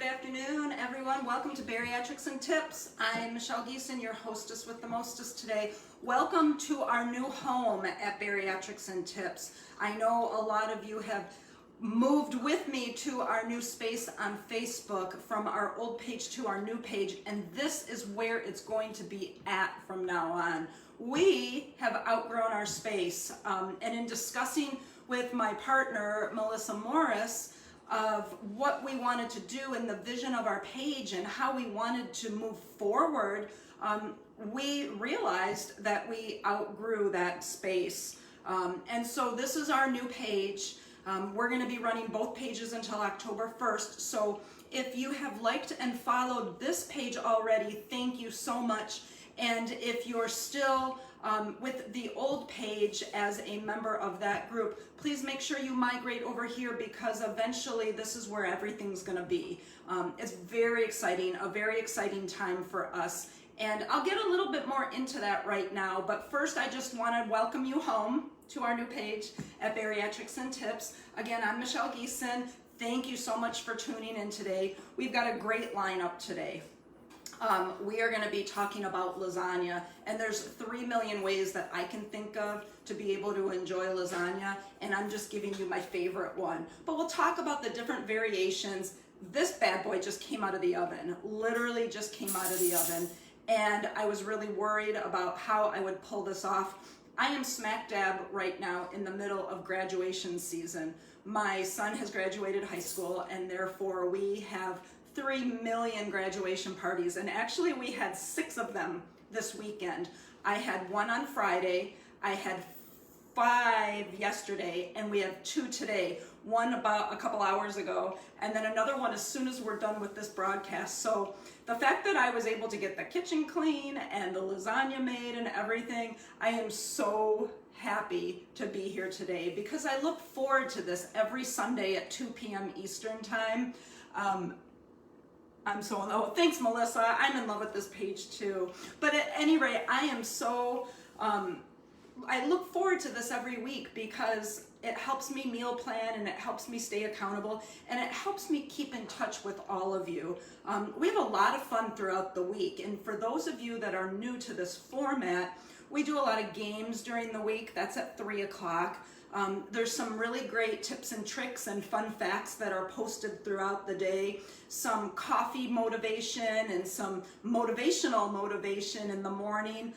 Good afternoon, everyone. Welcome to Bariatrics and Tips. I'm Michelle Geeson, your hostess with the mostest today. Welcome to our new home at Bariatrics and Tips. I know a lot of you have moved with me to our new space on Facebook from our old page to our new page, and this is where it's going to be at from now on. We have outgrown our space, and in discussing with my partner, Melissa Morris, of what we wanted to do and the vision of our page and how we wanted to move forward, we realized that we outgrew that space. And so this is our new page. We're going to be running both pages until October 1st. So if you have liked and followed this page already, thank you so much. And if you're still with the old page as a member of that group, please make sure you migrate over here, because eventually this is where everything's going to be. It's very exciting, a very exciting time for us. And I'll get a little bit more into that right now, but first I just want to welcome you home to our new page at Bariatrics and Tips. Again, I'm Michelle Geeson. Thank you so much for tuning in today. We've got a great lineup today. We are going to be talking about lasagna, and there's 3 million ways that I can think of to be able to enjoy lasagna, and I'm just giving you my favorite one. But we'll talk about the different variations. This bad boy just came out of the oven, literally just came out of the oven, and I was really worried about how I would pull this off. I am smack dab right now in the middle of graduation season. My son has graduated high school, and therefore we have 3 million graduation parties, and actually we had 6 of them this weekend. I had one on Friday, I had 5 yesterday, and we have 2 today. One about a couple hours ago, and then another one as soon as we're done with this broadcast. So the fact that I was able to get the kitchen clean and the lasagna made and everything, I am so happy to be here today, because I look forward to this every Sunday at 2 p.m. Eastern time. I'm so in love. Thanks, Melissa. I'm in love with this page too. But at any rate, I am so, I look forward to this every week, because it helps me meal plan, and it helps me stay accountable, and it helps me keep in touch with all of you. We have a lot of fun throughout the week, and for those of you that are new to this format, we do a lot of games during the week. That's at 3 o'clock. There's some really great tips and tricks and fun facts that are posted throughout the day, some coffee motivation and some motivational motivation in the morning.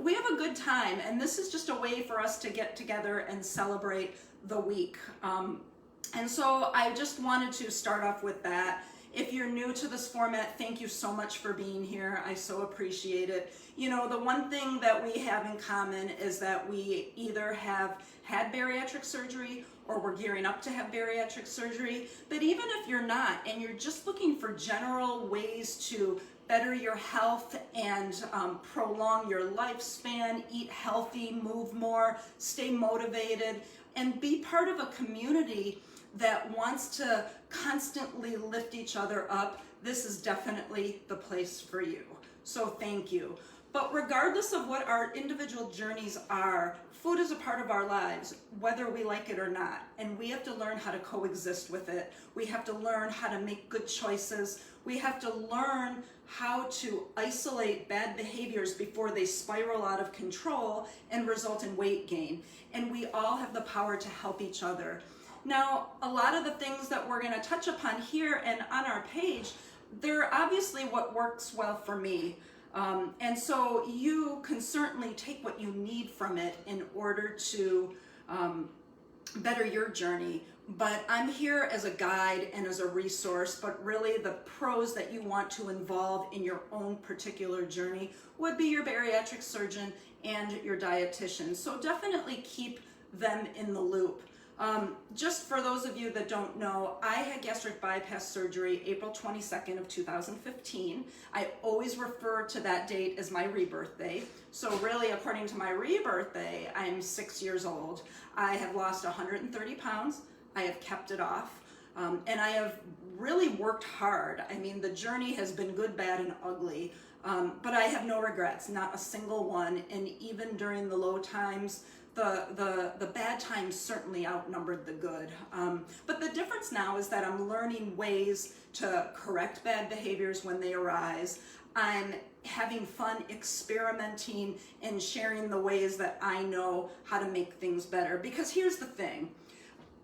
We have a good time, and this is just a way for us to get together and celebrate the week. And so I just wanted to start off with that. If you're new to this format, thank you so much for being here. I so appreciate it. You know, the one thing that we have in common is that we either have had bariatric surgery or we're gearing up to have bariatric surgery. But even if you're not, and you're just looking for general ways to better your health and prolong your lifespan, eat healthy, move more, stay motivated, and be part of a community that wants to constantly lift each other up, this is definitely the place for you. So thank you. But regardless of what our individual journeys are, food is a part of our lives, whether we like it or not. And we have to learn how to coexist with it. We have to learn how to make good choices. We have to learn how to isolate bad behaviors before they spiral out of control and result in weight gain. And we all have the power to help each other. Now, a lot of the things that we're going to touch upon here and on our page, they're obviously what works well for me. And so you can certainly take what you need from it in order to better your journey. But I'm here as a guide and as a resource, but really the pros that you want to involve in your own particular journey would be your bariatric surgeon and your dietitian. So definitely keep them in the loop. Just for those of you that don't know, I had gastric bypass surgery April 22nd of 2015. I always refer to that date as my rebirth day. So really, according to my rebirth day, I'm 6 years old. I have lost 130 pounds. I have kept it off. And I have really worked hard. I mean, the journey has been good, bad, and ugly. But I have no regrets, not a single one. And even during the low times, the bad times certainly outnumbered the good. But the difference now is that I'm learning ways to correct bad behaviors when they arise. I'm having fun experimenting and sharing the ways that I know how to make things better. Because here's the thing.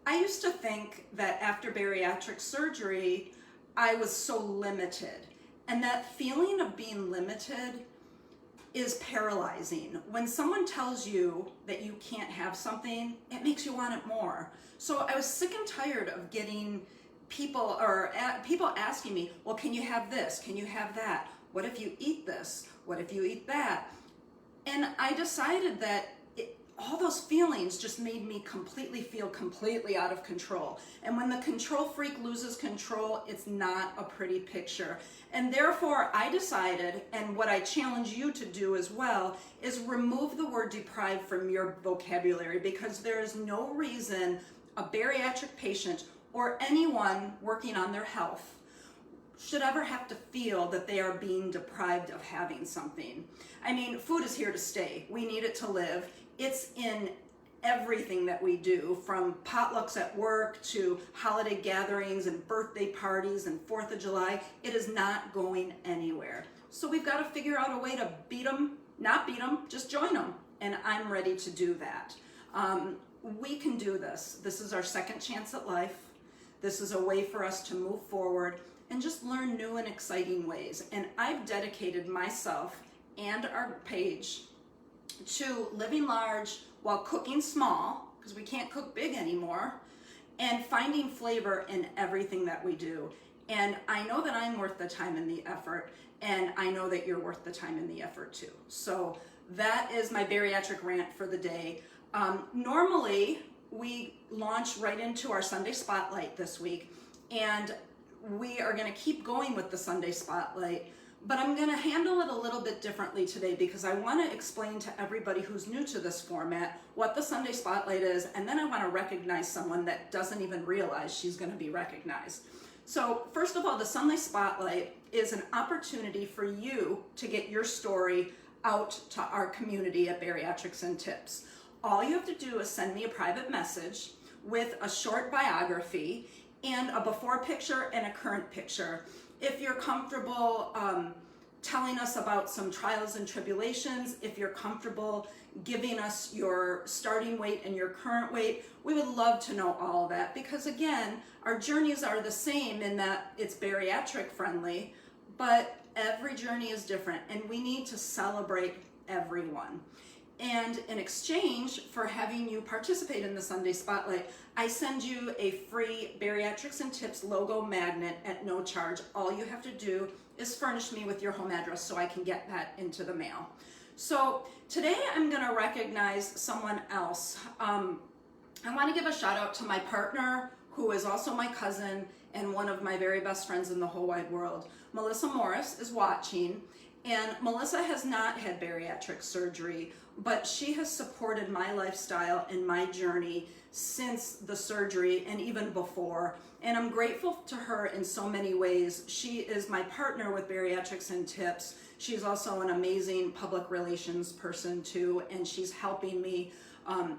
I used to think that after bariatric surgery, I was so limited. And that feeling of being limited is paralyzing. When someone tells you that you can't have something, it makes you want it more. So I was sick and tired of getting people asking me, well, can you have this? Can you have that? What if you eat this? What if you eat that? And I decided that all those feelings just made me feel completely out of control. And when the control freak loses control, it's not a pretty picture. And therefore, I decided, and what I challenge you to do as well, is remove the word deprived from your vocabulary, because there is no reason a bariatric patient or anyone working on their health should ever have to feel that they are being deprived of having something. I mean, food is here to stay. We need it to live. It's in everything that we do, from potlucks at work to holiday gatherings and birthday parties and 4th of July. It is not going anywhere. So we've got to figure out a way to beat them, not beat them, just join them. And I'm ready to do that. We can do this. This is our second chance at life. This is a way for us to move forward and just learn new and exciting ways. And I've dedicated myself and our page to living large while cooking small, because we can't cook big anymore, and finding flavor in everything that we do. And I know that I'm worth the time and the effort, and I know that you're worth the time and the effort too. So that is my bariatric rant for the day. Normally, we launch right into our Sunday Spotlight this week, and we are going to keep going with the Sunday Spotlight, but I'm going to handle it a little bit differently today, because I want to explain to everybody who's new to this format what the Sunday Spotlight is, and then I want to recognize someone that doesn't even realize she's going to be recognized. So first of all, the Sunday Spotlight is an opportunity for you to get your story out to our community at Bariatrics and Tips. All you have to do is send me a private message with a short biography and a before picture and a current picture. If you're comfortable telling us about some trials and tribulations, if you're comfortable giving us your starting weight and your current weight, we would love to know all of that, because again, our journeys are the same in that it's bariatric friendly, but every journey is different, and we need to celebrate everyone. And in exchange for having you participate in the Sunday Spotlight, I send you a free Bariatrics and Tips logo magnet at no charge. All you have to do is furnish me with your home address so I can get that into the mail. So today I'm going to recognize someone else. I want to give a shout out to my partner, who is also my cousin and one of my very best friends in the whole wide world. Melissa Morris is watching, and Melissa has not had bariatric surgery, but she has supported my lifestyle and my journey since the surgery and even before. And I'm grateful to her in so many ways. She is my partner with Bariatrics and Tips. She's also an amazing public relations person too, and she's helping me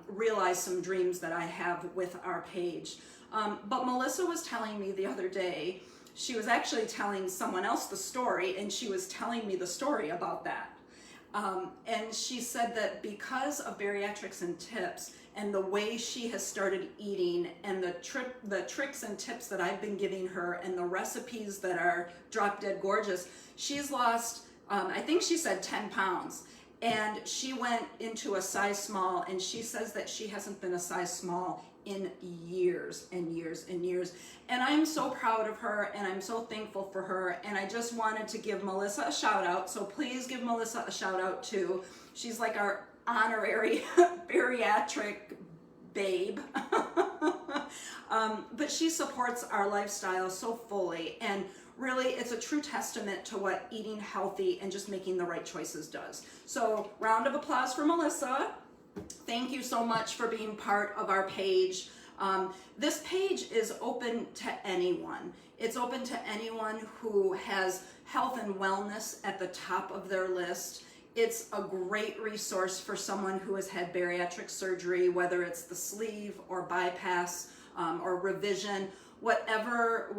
realize some dreams that I have with our page. But Melissa was telling me the other day, she was actually telling someone else the story, and she was telling me the story about that. And she said that because of Bariatrics and Tips and the way she has started eating and the tricks and tips that I've been giving her and the recipes that are drop dead gorgeous, she's lost, I think she said 10 pounds. And she went into a size small, and she says that she hasn't been a size small in years and years and years. And I'm so proud of her, and I'm so thankful for her, and I just wanted to give Melissa a shout out, so please give Melissa a shout out too. She's like our honorary bariatric babe. But she supports our lifestyle so fully, and really it's a true testament to what eating healthy and just making the right choices does. So round of applause for Melissa. Thank you so much for being part of our page. This page is open to anyone. It's open to anyone who has health and wellness at the top of their list, It's a great resource for someone who has had bariatric surgery, whether it's the sleeve or bypass or revision, whatever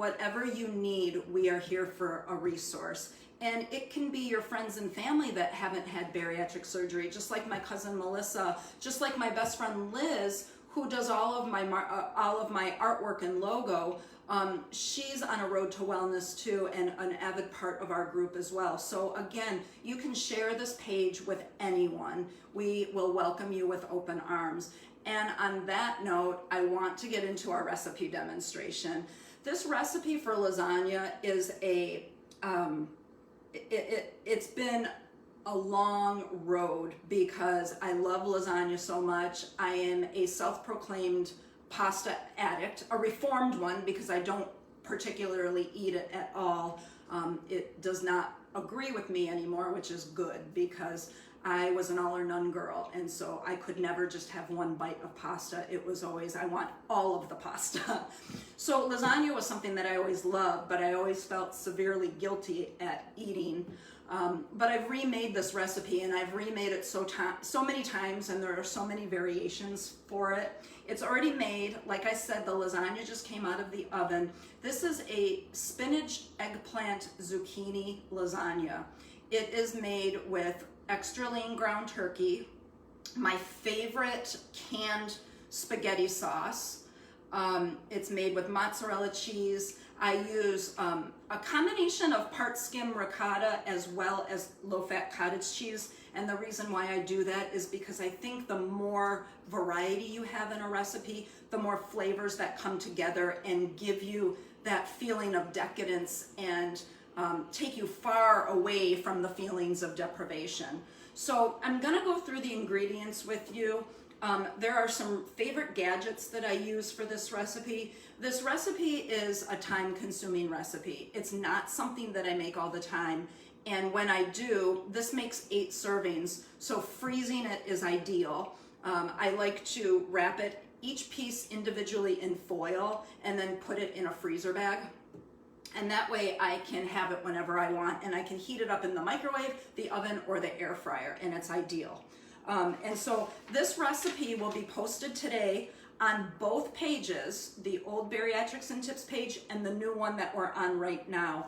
you need, we are here for a resource. And it can be your friends and family that haven't had bariatric surgery, just like my cousin Melissa, just like my best friend Liz, who does all of my artwork and logo. She's on a road to wellness too, and an avid part of our group as well. So again, you can share this page with anyone. We will welcome you with open arms. And on that note, I want to get into our recipe demonstration. This recipe for lasagna is it's been a long road because I love lasagna so much. I am a self-proclaimed pasta addict, a reformed one because I don't particularly eat it at all. It does not agree with me anymore, which is good because I was an all or none girl, and so I could never just have one bite of pasta. It was always, I want all of the pasta. So lasagna was something that I always loved, but I always felt severely guilty at eating. But I've remade this recipe, and I've remade it so many times, and there are so many variations for it. It's already made. Like I said, the lasagna just came out of the oven. This is a spinach, eggplant, zucchini lasagna. It is made with extra lean ground turkey, my favorite canned spaghetti sauce. It's made with mozzarella cheese. I use a combination of part skim ricotta as well as low-fat cottage cheese. And the reason why I do that is because I think the more variety you have in a recipe, the more flavors that come together and give you that feeling of decadence and take you far away from the feelings of deprivation. So I'm gonna go through the ingredients with you. There are some favorite gadgets that I use for this recipe. This recipe is a time-consuming recipe. It's not something that I make all the time. And when I do, this makes 8 servings, so freezing it is ideal. I like to wrap it, each piece individually in foil, and then put it in a freezer bag. And that way I can have it whenever I want, and I can heat it up in the microwave, the oven, or the air fryer, and it's ideal. And so this recipe will be posted today on both pages, the old Bariatrics and Tips page and the new one that we're on right now.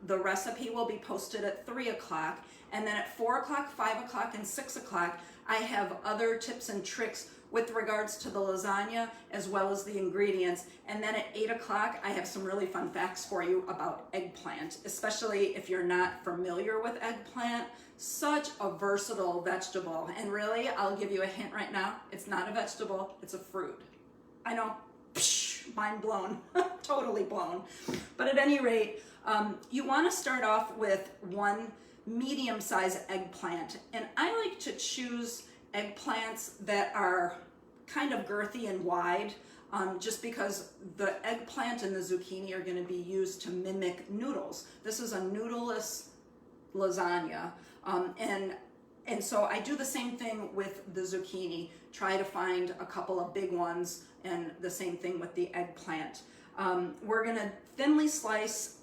The recipe will be posted at 3 o'clock, and then at 4 o'clock, 5 o'clock, and 6 o'clock, I have other tips and tricks with regards to the lasagna as well as the ingredients. And then at 8 o'clock, I have some really fun facts for you about eggplant, especially if you're not familiar with eggplant. Such a versatile vegetable. And really, I'll give you a hint right now, it's not a vegetable, it's a fruit. I know, mind blown, totally blown. But at any rate, you wanna start off with one medium-sized eggplant. And I like to choose eggplants that are kind of girthy and wide, just because the eggplant and the zucchini are gonna be used to mimic noodles. This is a noodleless lasagna. And so I do the same thing with the zucchini, try to find a couple of big ones, and the same thing with the eggplant. We're gonna thinly slice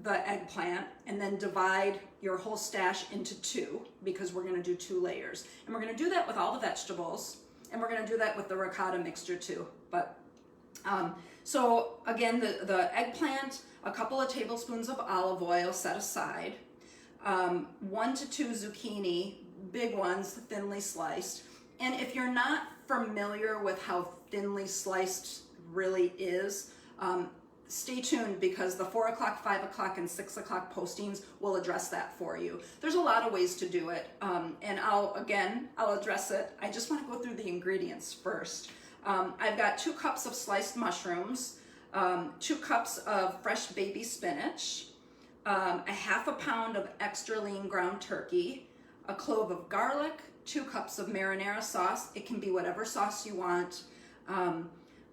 the eggplant and then divide your whole stash into 2 because we're gonna do 2 layers. And we're gonna do that with all the vegetables, and we're gonna do that with the ricotta mixture too. But so again, the eggplant, a couple of tablespoons of olive oil set aside, 1 to 2 zucchini, big ones, thinly sliced. And if you're not familiar with how thinly sliced really is, stay tuned because the 4 o'clock, 5 o'clock, and 6 o'clock postings will address that for you. There's a lot of ways to do it, and I'll address it. I just want to go through the ingredients first. I've got 2 cups of sliced mushrooms, 2 cups of fresh baby spinach, a ½ a pound of extra lean ground turkey, a clove of garlic, 2 cups of marinara sauce. It can be whatever sauce you want.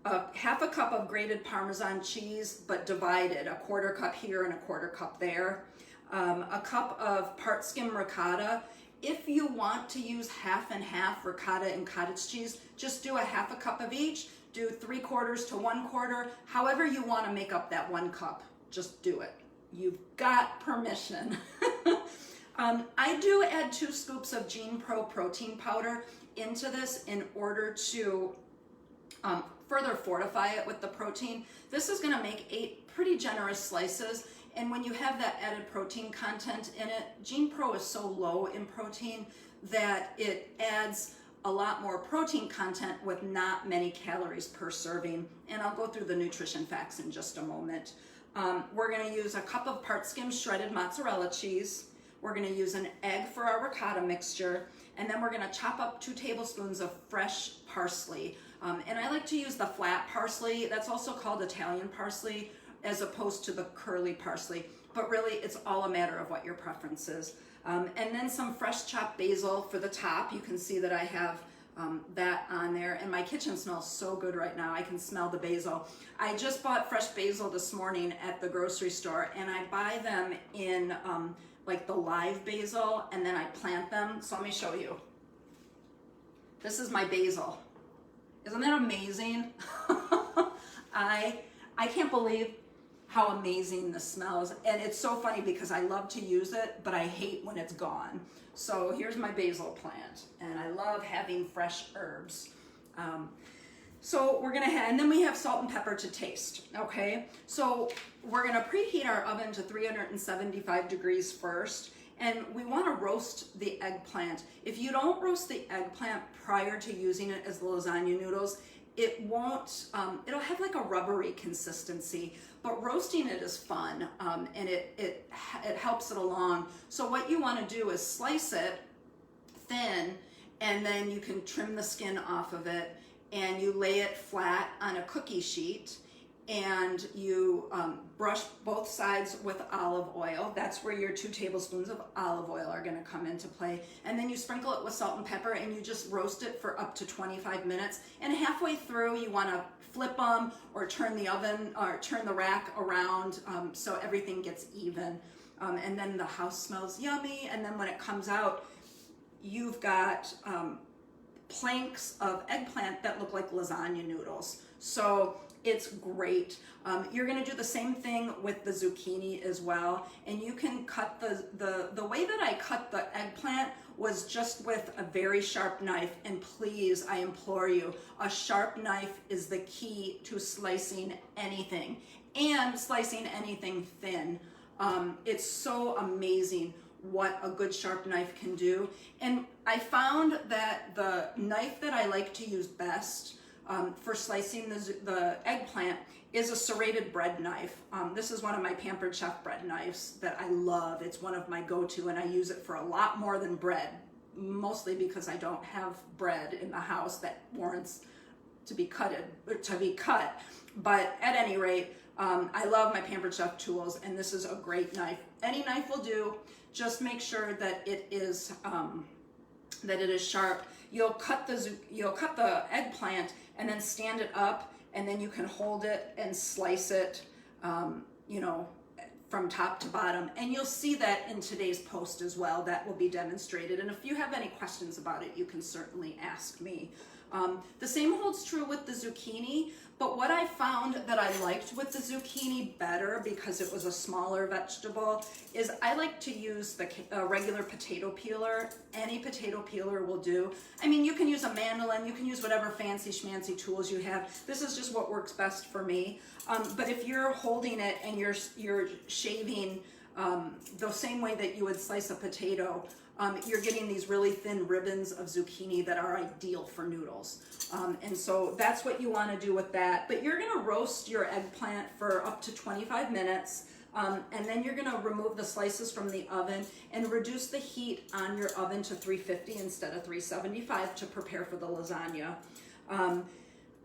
½ a cup of grated Parmesan cheese, but divided, a 1/4 cup here and a 1/4 cup there. A cup of part skim ricotta. If you want to use half and half ricotta and cottage cheese, just do a ½ a cup of each. Do 3/4 to 1/4. However you want to make up that 1 cup, just do it. You've got permission. I do add 2 scoops of Gene Pro protein powder into this in order to further fortify it with the protein. This is gonna make 8 pretty generous slices, and when you have that added protein content in it, Gene Pro is so low in protein that it adds a lot more protein content with not many calories per serving. And I'll go through the nutrition facts in just a moment. We're gonna use a cup of part skim shredded mozzarella cheese. We're gonna use an egg for our ricotta mixture, and then we're gonna chop up 2 tablespoons of fresh parsley. And I like to use the flat parsley. That's also called Italian parsley, as opposed to the curly parsley. But really, it's all a matter of what your preference is. And then some fresh chopped basil for the top. You can see that I have that on there, and my kitchen smells so good right now. I can smell the basil. I just bought fresh basil this morning at the grocery store, and I buy them in like the live basil, and then I plant them. So let me show you. This is my basil. Isn't that amazing? I can't believe how amazing this smells. And it's so funny because I love to use it, but I hate when it's gone. So here's my basil plant, and I love having fresh herbs. So we're gonna have, and then we have salt and pepper to taste, okay? So we're gonna preheat our oven to 375 degrees first, and we wanna roast the eggplant. If you don't roast the eggplant prior to using it as the lasagna noodles, it won't, it'll have like a rubbery consistency, but roasting it is fun, and it helps it along. So what you wanna do is slice it thin, and then you can trim the skin off of it, and you lay it flat on a cookie sheet, and you brush both sides with olive oil. That's where your 2 tablespoons of olive oil are gonna come into play. And then you sprinkle it with salt and pepper, and you just roast it for up to 25 minutes. And halfway through, you wanna flip them or turn the oven or turn the rack around so everything gets even. And then the house smells yummy. And then when it comes out, you've got planks of eggplant that look like lasagna noodles. So it's great. You're gonna do the same thing with the zucchini as well. And you can cut the way that I cut the eggplant was just with a very sharp knife. And please, I implore you, a sharp knife is the key to slicing anything, and slicing anything thin. It's so amazing what a good sharp knife can do. And I found that the knife that I like to use best for slicing the eggplant is a serrated bread knife. This is one of my Pampered Chef bread knives that I love. It's one of my go-to, and I use it for a lot more than bread, mostly because I don't have bread in the house that warrants to be cut. But at any rate, I love my Pampered Chef tools, and this is a great knife. Any knife will do. Just make sure that it is sharp. You'll cut the eggplant and then stand it up, and then you can hold it and slice it, you know, from top to bottom. And you'll see that in today's post as well. That will be demonstrated. And if you have any questions about it, you can certainly ask me. The same holds true with the zucchini, but what I found that I liked with the zucchini better, because it was a smaller vegetable, is I like to use the regular potato peeler. Any potato peeler will do. I mean, you can use a mandolin, you can use whatever fancy schmancy tools you have. This is just what works best for me. But if you're holding it and you're shaving the same way that you would slice a potato, you're getting these really thin ribbons of zucchini that are ideal for noodles. And so that's what you want to do with that. But you're going to roast your eggplant for up to 25 minutes. And then you're going to remove the slices from the oven and reduce the heat on your oven to 350 instead of 375 to prepare for the lasagna.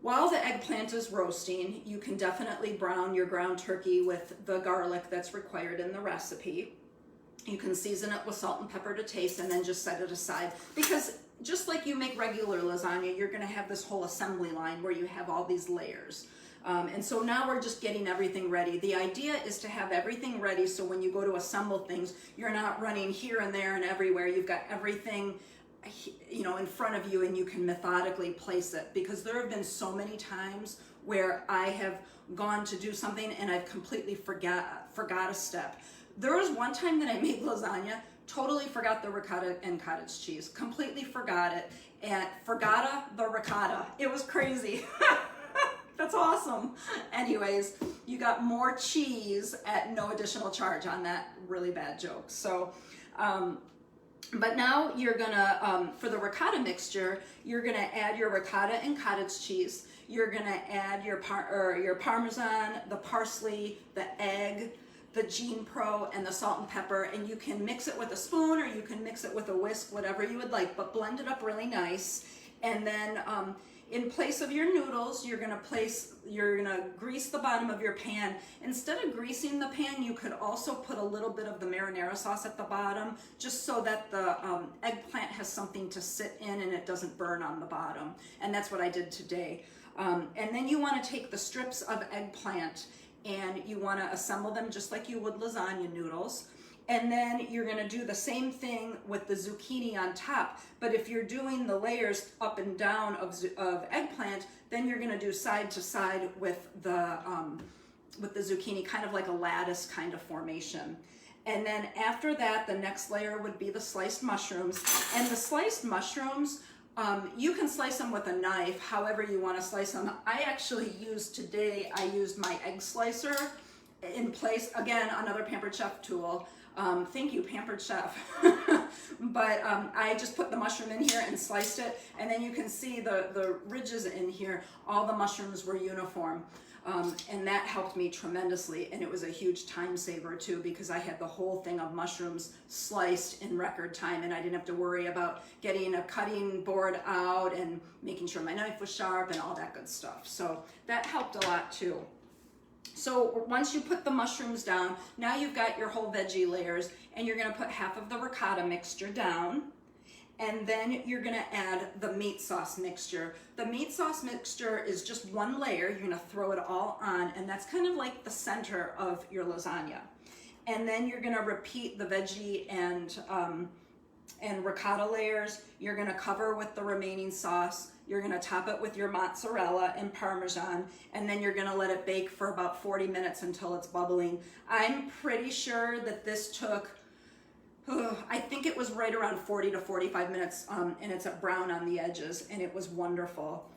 While the eggplant is roasting, you can definitely brown your ground turkey with the garlic that's required in the recipe. You can season it with salt and pepper to taste, and then just set it aside. Because just like you make regular lasagna, you're gonna have this whole assembly line where you have all these layers. And so now we're just getting everything ready. The idea is to have everything ready so when you go to assemble things, you're not running here and there and everywhere. You've got everything, you know, in front of you, and you can methodically place it. Because there have been so many times where I have gone to do something and I've completely forgot a step. There was one time that I made lasagna Totally forgot the ricotta and cottage cheese. Completely forgot it. And forgotta the ricotta. It was crazy. That's awesome. Anyways, you got more cheese at no additional charge on that really bad joke. So, but now you're gonna, for the ricotta mixture, you're gonna add your ricotta and cottage cheese. You're gonna add your Parmesan, the parsley, the egg, the Gene Pro, and the salt and pepper, and you can mix it with a spoon or you can mix it with a whisk, whatever you would like, but blend it up really nice. And then in place of your noodles, you're gonna grease the bottom of your pan. Instead of greasing the pan, you could also put a little bit of the marinara sauce at the bottom, just so that the eggplant has something to sit in and it doesn't burn on the bottom. And that's what I did today. And then you wanna take the strips of eggplant and you wanna assemble them just like you would lasagna noodles. And then you're gonna do the same thing with the zucchini on top. But if you're doing the layers up and down of eggplant, then you're gonna do side to side with the zucchini, kind of like a lattice kind of formation. And then after that, the next layer would be the sliced mushrooms. And the sliced mushrooms, you can slice them with a knife, however you want to slice them. I used my egg slicer in place, again, another Pampered Chef tool. Thank you, Pampered Chef. But I just put the mushroom in here and sliced it, and then you can see the ridges in here. All the mushrooms were uniform. And that helped me tremendously, and it was a huge time saver too, because I had the whole thing of mushrooms sliced in record time, and I didn't have to worry about getting a cutting board out and making sure my knife was sharp and all that good stuff. So that helped a lot too. So once you put the mushrooms down, now you've got your whole veggie layers, and you're gonna put half of the ricotta mixture down. And then you're gonna add the meat sauce mixture. The meat sauce mixture is just one layer. You're gonna throw it all on, and that's kind of like the center of your lasagna. And then you're gonna repeat the veggie and ricotta layers. You're gonna cover with the remaining sauce. You're gonna top it with your mozzarella and Parmesan, and then you're gonna let it bake for about 40 minutes until it's bubbling. I'm pretty sure that this took, I think it was right around 40 to 45 minutes, and it's brown on the edges, and it was wonderful.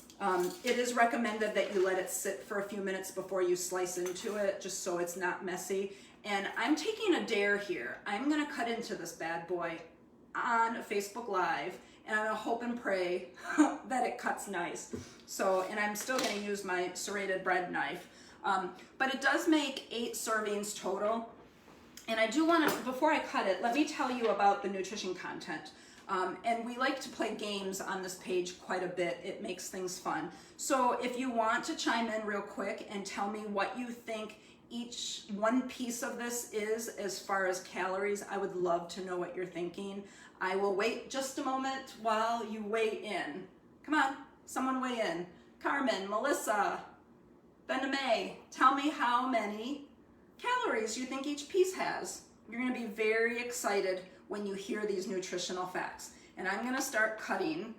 It is recommended that you let it sit for a few minutes before you slice into it, just so it's not messy. And I'm taking a dare here. I'm gonna cut into this bad boy on Facebook Live, and I'm gonna hope and pray that it cuts nice. So, and I'm still gonna use my serrated bread knife. But it does make 8 servings total. And I do want to, before I cut it, let me tell you about the nutrition content. And we like to play games on this page quite a bit. It makes things fun. So if you want to chime in real quick and tell me what you think each one piece of this is as far as calories, I would love to know what you're thinking. I will wait just a moment while you weigh in. Come on, someone weigh in. Carmen, Melissa, Bename, tell me how many calories you think each piece has. You're going to be very excited when you hear these nutritional facts. And I'm going to start cutting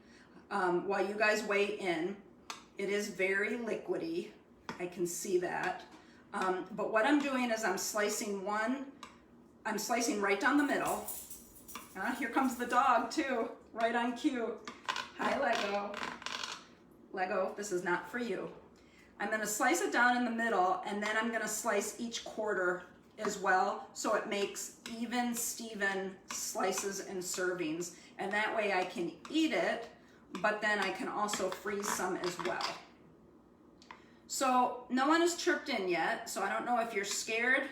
while you guys weigh in. It is very liquidy. I can see that. But what I'm doing is I'm slicing right down the middle. Here comes the dog too, right on cue. Hi, Lego. Lego, this is not for you. I'm gonna slice it down in the middle, and then I'm gonna slice each quarter as well, so it makes even Steven slices and servings. And that way I can eat it, but then I can also freeze some as well. So no one has chirped in yet, so I don't know if you're scared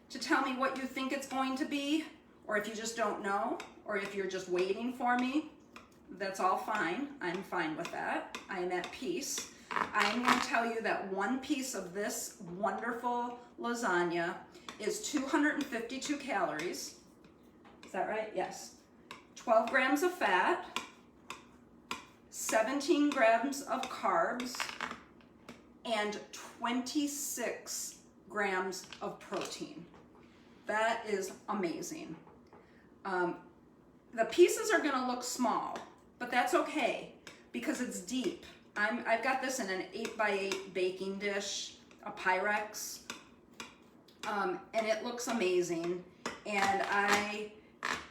to tell me what you think it's going to be, or if you just don't know, or if you're just waiting for me. That's all fine. I'm fine with that. I am at peace. I'm going to tell you that one piece of this wonderful lasagna is 252 calories. Is that right? Yes. 12 grams of fat, 17 grams of carbs, and 26 grams of protein. That is amazing. The pieces are going to look small, but that's okay because it's deep. I've got this in an 8x8 baking dish, a Pyrex, and it looks amazing. And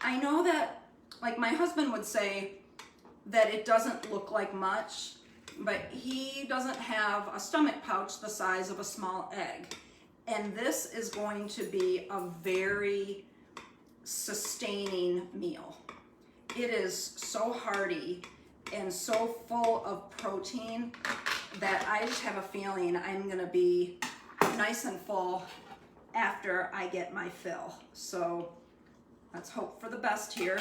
I know that, like, my husband would say that it doesn't look like much, but he doesn't have a stomach pouch the size of a small egg. And this is going to be a very sustaining meal. It is so hearty and so full of protein that I just have a feeling I'm gonna be nice and full after I get my fill. So let's hope for the best here.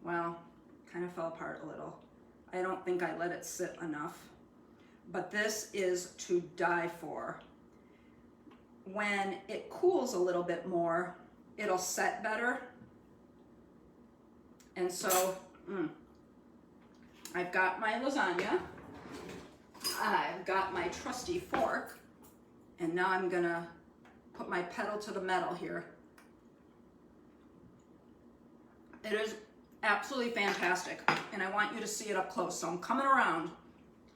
Well, kind of fell apart a little. I don't think I let it sit enough, but this is to die for. When it cools a little bit more, it'll set better. And so, I've got my lasagna, I've got my trusty fork, and now I'm gonna put my pedal to the metal here. It is absolutely fantastic, and I want you to see it up close, so I'm coming around.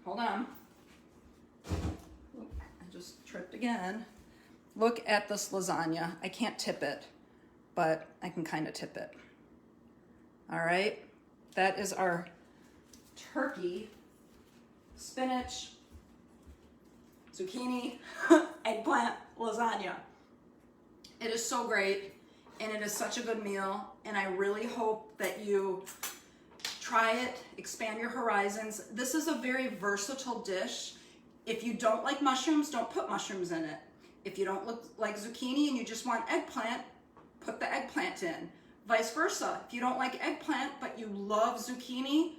Hold on. I just tripped again. Look at this lasagna. I can't tip it, but I can kind of tip it. All right, that is our turkey, spinach, zucchini, eggplant lasagna. It is so great, and it is such a good meal, and I really hope that you try it, expand your horizons. This is a very versatile dish. If you don't like mushrooms, don't put mushrooms in it. If you don't like zucchini and you just want eggplant, put the eggplant in. Vice versa, if you don't like eggplant but you love zucchini,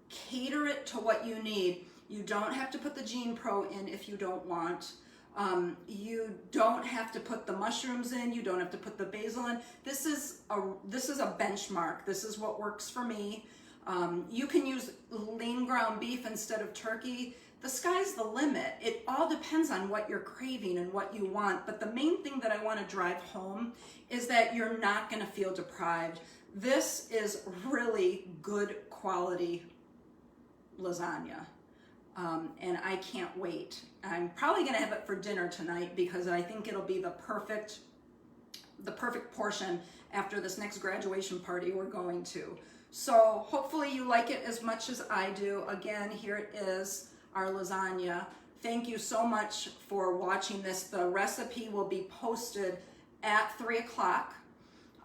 cater it to what you need. You don't have to put the Gene Pro in if you don't want. You don't have to put the mushrooms in. You don't have to put the basil in. This is a benchmark. This is what works for me. You can use lean ground beef instead of turkey. The sky's the limit. It all depends on what you're craving and what you want. But the main thing that I want to drive home is that you're not going to feel deprived. This is really good quality lasagna. And I can't wait. I'm probably going to have it for dinner tonight because I think it'll be the perfect portion after this next graduation party we're going to. So hopefully you like it as much as I do. Again, here it is, our lasagna. Thank you so much for watching this. The recipe will be posted at 3 o'clock.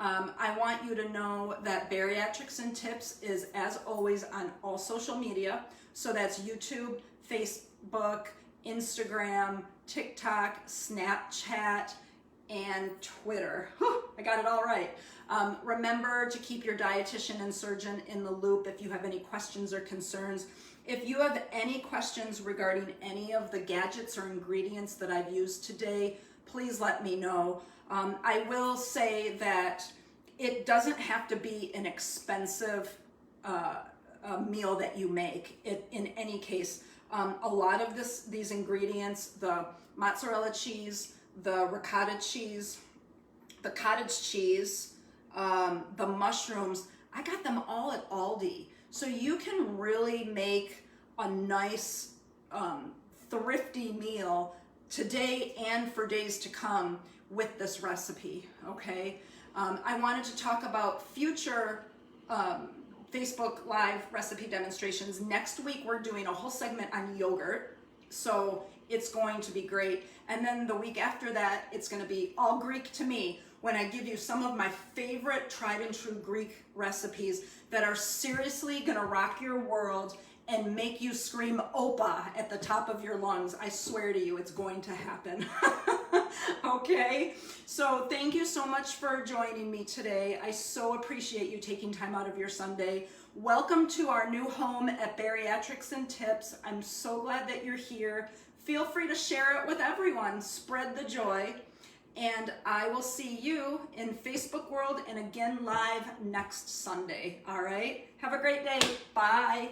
I want you to know that Bariatrics and Tips is, as always, on all social media. So that's YouTube, Facebook, Instagram, TikTok, Snapchat, and Twitter. Whew, I got it all right. Remember to keep your dietitian and surgeon in the loop if you have any questions or concerns. If you have any questions regarding any of the gadgets or ingredients that I've used today, please let me know. I will say that it doesn't have to be an expensive meal that you make. In any case, a lot of these ingredients, the mozzarella cheese, the ricotta cheese, the cottage cheese, the mushrooms, I got them all at Aldi. So you can really make a nice, thrifty meal today and for days to come with this recipe, okay? I wanted to talk about future Facebook Live recipe demonstrations. Next week, we're doing a whole segment on yogurt, so it's going to be great. And then the week after that, it's gonna be all Greek to me when I give you some of my favorite tried and true Greek recipes that are seriously gonna rock your world and make you scream Opa at the top of your lungs. I swear to you, it's going to happen. Okay, so thank you so much for joining me today. I so appreciate you taking time out of your Sunday. Welcome to our new home at Bariatrics and Tips. I'm so glad that you're here. Feel free to share it with everyone. Spread the joy. And I will see you in Facebook world and again live next Sunday. All right, have a great day. Bye.